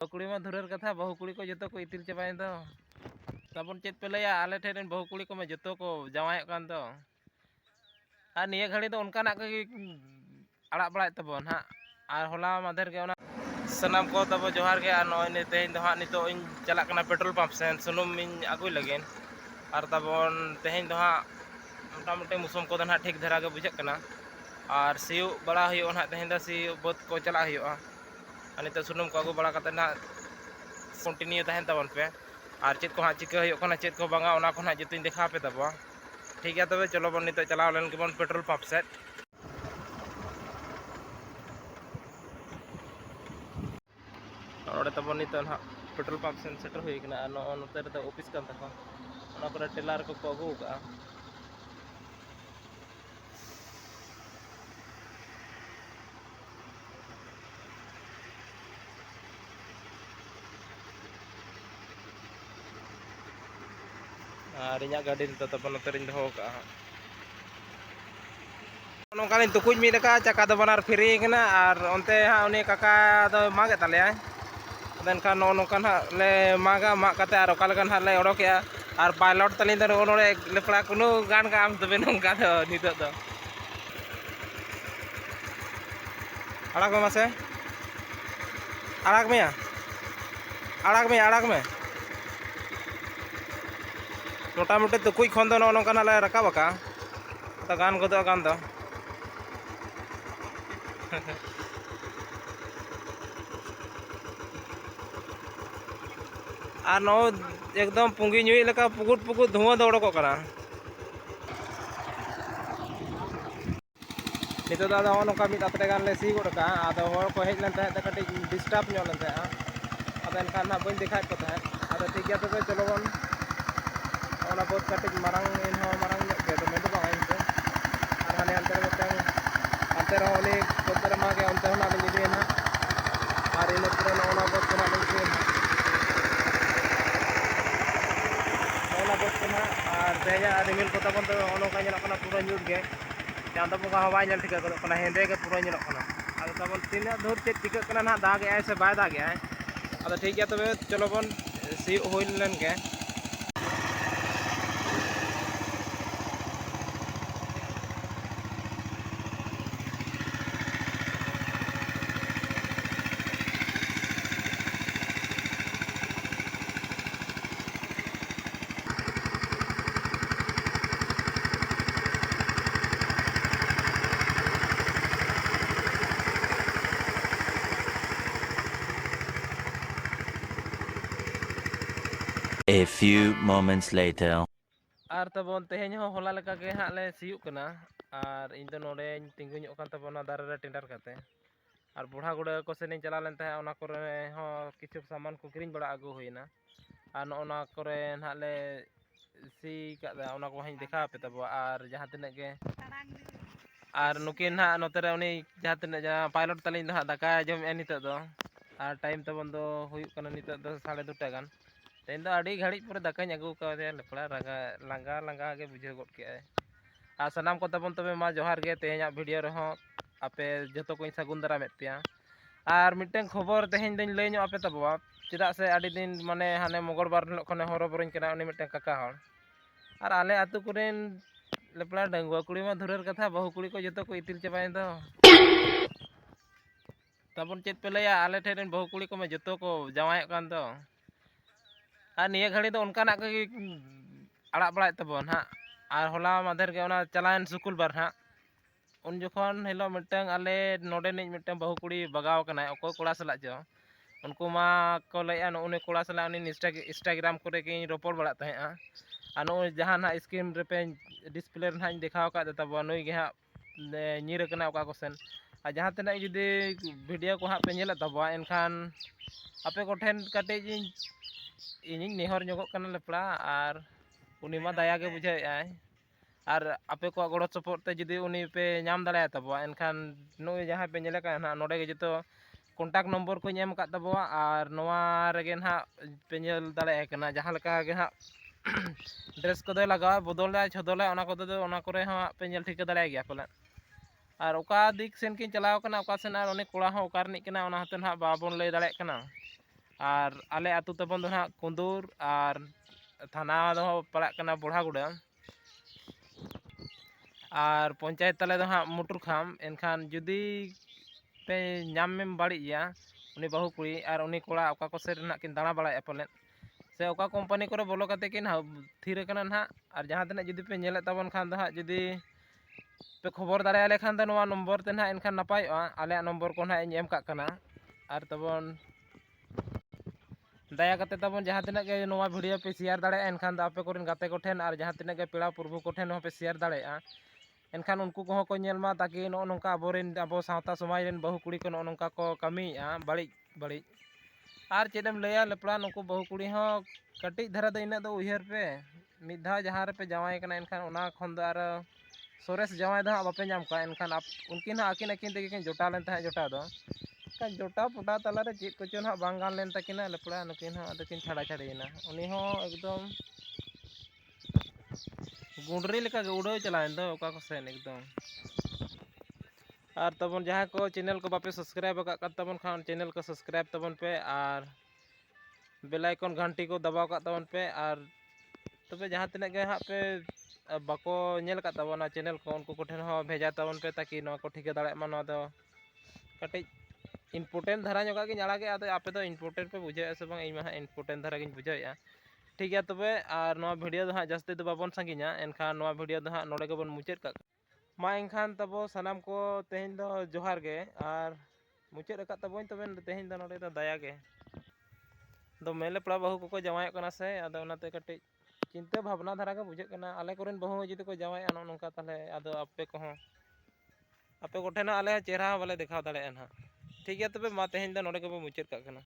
कुड़ी में धुरेर कथा बहु कुड़ी को जो को इतिल चाबाइन दो तबन चेत पे लैया आले ठेन बहु कुड़ी को में जो को जावाय कान दो आ निया घड़ी दो उनका ना के अड़ा बड़ाय तबन हा आर होला माधेर के ओना सनाम को तब जोहार के नय ने तेहन दो हा नितो इन चला कना पेट्रोल पंप सेन सुनुम इन आगुय लगेन आर तबन तेहन दो हा मोटामुटी मौसम को ना ठीक धरा के बुझे कना और सियो बड़ा हुयो ना तेहन दा सी बद को चला हुयो नितो सुनुम को आगु बड़ा कते ना कंटिन्यू तहन तबन पे और चेत को हाँ चिका हुयो कना चेत को बांगा ओना को ना जतिन देखा पे तब ठीक है तबे चलो बन नितो चलाव लेन के बन पेट्रोल पंप सेट और तब नितो ना पेट्रोल पंप सेन सेटर हुई कना नो नोते रे ऑफिस कान तको ओना करे टेलर को अगु का और इना गाड़ी नितो तब नोते रिन दहो का नोकानी तुकुज मी लका चका दो बनार फ्री कना और ओनते हा उनी काका दो मागे ताले देनखान नो नोकान हा ले मागा मा कते और ओका लगन हा ले ओडोकेया और पायलट तली दो ओनोरे लेपड़ा कुनु गान का आम तबे नोका दो नितो दो अड़ाग में मासे अड़ाग में मोटामुटी तुकुज खन दो नो नोकान ले रकाब का तो गान गदो गान दो और नो एकदम पुंगी नुई लेका पुकुट पुकुट धुआं दो ओडोक कना नितो दा दा नोका मिद अतरे गान ले सी गोड का आदो होर को हेज लेन तहे कटी डिस्टर्ब ᱧᱚᱜ लेन तहे आदो एनखान ना बइन दिखाय को तहे आदो ठीक गया तबे चलो बन ओना बहुत कटी मारांग इन हो मारांग ᱧᱚᱜ के तो मेदो बा इन से और हाने अंतर मिटन अंतर हो उनी कोतर मागे अंतर होना ले निदे ना और इन पुरा ओना बहुत कोना ले के ओना बहुत कोना और तेया रिमिल को तबन तो ओनो का ᱧᱮᱞᱚᱜ ᱠᱟᱱᱟ पूरा ᱧᱩᱛ गे चांदो बंगा हवा ᱧᱮᱞ ठिका कना हेंदे के पूरा ᱧᱮᱞᱚᱜ ᱠᱟᱱᱟ आदो तबन तीना दूर चेक टिका कना ना दाग आय से बाय दाग आय आदो ठीक गया तबे चलो बन सी होइल लेन के A few moments later. और तबन तेहेन हो होला लेका के हां ले सियुक कना और इन दो नोडे तिंगु ᱧᱚᱜ कान तबना दारे रे टेंडर काते और बुढ़ा गुड़ा को से नहीं चला लेन तहे ओना करे हो किछु सामान को किरिंग बड़ा आगु होइना और नोना करे ना ले सी का ओना को हई देखा पे तब और जहां तने के और नुकिन ना नोते रे उनी जहां तने पायलट तलिन ना दाका जम ए नितो दो और टाइम तबन दो हुयुक कना नितो दो 2:30 गान तेन दो अड़ी घड़ी पर दाकाኝ आगु का दे लेपड़ा लांगा लांगा के बुझे गड के आ सनाम को तबन तबे मा जोहार गे तेहኛ वीडियो रे हो आपे जतो को सगुन दरा मेत पिया और मिटन खबर तेहñ दिन लय ᱧᱚᱜ आपे तबवा चेदा से अड़ी दिन माने हाने मंगलबार हिलो खने हरो बरन कना उनी मिटन काका हर और आले आतु कुरेन लेपड़ा डंगुआ कुड़ी में धुरेर कथा बहु कुड़ी को जतो को इतिल चाबाइन दो तबन चेत पे लैया आले ठेन बहु कुड़ी को में जतो को जावाय कान दो और निया घड़ी दो उनका ना के अड़ा बड़ाय तबन हा और होला माधेर के ओना चलायन स्कूल बार हा उन जखन हिलो मिटन आले नोडे नि मिटन बहु कुड़ी बगाव कना ओको कोड़ा सला जो उनको मा को लैया उनी कोड़ा सला उनी इंस्टाग्राम करे के रोपड़ बड़ा तहे आ नो जहां ना स्क्रीन रे पे डिस्प्ले रे दिखाव का तब नुई गे हा नीर कना ओका को सेन आ जहां तना जुदी वीडियो को हा पे नेला तब एनखान आपे को ठेन कटे इनिंग नेहर ᱧᱚᱜᱚᱜ कना लेपड़ा और उनी मा दया के बुझाय आय और आपे को गड़ो सपोर्ट ते जुदी उनी पे नाम दाड़ा तबवा एनखान नुई जहां पे नेले का ना नोडे के जतो कॉन्टैक्ट नंबर को एम का तबवा और नोवा रेगे ना पे नेल दाड़ा कना जहां लका के हा ड्रेस को दे लगा बदल दे छदले ओना को दे ओना करे हा पे नेल ठीक दाड़ा गया पले और ओका दिक सेन किन चलाव कना ओका सेन और उनी कोड़ा हो ओकार नि कना ओना हते ना बाबन लय दाड़ा कना ᱟᱨ ᱟᱞᱮ ᱟᱹᱛᱩ ᱛᱟᱵᱚᱱ ᱫᱚ ᱦᱟᱸᱜ ᱠᱩᱸᱫᱩᱨ ᱟᱨ ᱛᱷᱟᱱᱟ ᱫᱚ ᱯᱟᱲᱟᱜ ᱠᱟᱱᱟ ᱵᱚᱲᱦᱟᱜᱩᱲᱟᱹ ᱟᱨ ᱯᱚᱧᱪᱟᱭᱮᱛ ᱛᱟᱞᱮ ᱫᱚ ᱦᱟᱸᱜ ᱢᱩᱴᱩᱨᱠᱷᱟᱢ ᱮᱱᱠᱷᱟᱱ ᱡᱩᱫᱤ ᱯᱮ ᱧᱟᱢᱮᱢ ᱵᱟᱹᱲᱤᱡᱮᱭᱟ ᱩᱱᱤ ᱵᱟᱹᱦᱩ ᱠᱩᱲᱤ ᱟᱨ उन्नी कोड़ा ओका को सेट रहा किन दाणा बड़ाया पलेन से ओका कोम्पानी करे बोलो कते किन थीर कना ना और जहाँ तक जुदी पे नेले तबन खान दो हां जुदी पे खबर दाड़े आले खान दो नोवा नंबर ते ना एनखान नपायोआ आले नंबर को ना इन एम काक कना और तबन दया कते तबन जहाँ तक के नोवा वीडियो पे शेयर दाड़े एनखान दो आपे कोरेन गाते को ठेन और जहाँ तक के पेड़ा प्रभु को ठेन हो पे शेयर दाड़ेआ एनखान उनको को को नेल मा ताकि नो नोंका अबोरेन अबो सावता समाज रेन बहु कुड़ी को नो नोंका को कमीआ बाड़िज बाड़िज और चेदम लैया लेपड़ा नुकु बहु कुड़ी हो कटिज धरा दो इना दो उहर पे मिद धाव जहाँ रे पे जावाय कना एनखान ओना खन दो आर सोरेस जावाय दो बापे नाम का एनखान उनकिन आकिन आकिन तेगे किन जोटा लेन था जोटा दो का जोटा पोटा तला रे चेद कोचन हा बांग गान लेन तकिना लेपड़ा नुकिन हो अदकिन छाड़ा छाड़ीना उनी हो एकदम गुंडरी लेका उड़ो चलाएन दो ओका को सेन एकदम और तबन जहाँ को चैनल को बापे सब्सक्राइब का तबन खान चैनल को सब्सक्राइब तबन पे और बेल आइकन घंटी को दबाव का तबन पे और तबे जहाँ तक के हाँ पे बाको नेल का तबना चैनल को उनको को ठेन हो भेजा तबन पे ताकि नवा को ठिका दाड़े मा नवा दो कटिज इम्पोर्टेंट धारा जोगा कि नाड़ा के आदे आपे तो इम्पोर्टेंट पे बुझे से बांग इमा इम्पोर्टेंट धारा गिन बुझाया ठीक है तबे और नवा वीडियो दो हाँ जास्ती दो बाबन संगिना एनखान नवा वीडियो दो हाँ नोडे के बन मुचाद का मा एनखान तबो सनाम को तेहन दो जोहार गे और मुचाद का तबोन तबे तेहन दो नोडे दो दया गे दो मेले पड़ा बहु को जमाय कना से आदो ओनाते कटिज चिंता भावना धारा के बुझे कना आले कोरेन बहु जुदी को जमाय नो नोंका ताले आदो आपे को हो आपे को ठेना आले चेहरा वाले दिखाव दाड़े ना ठीक है तबे मा तेहन दो नोडे के मुचाद का कना।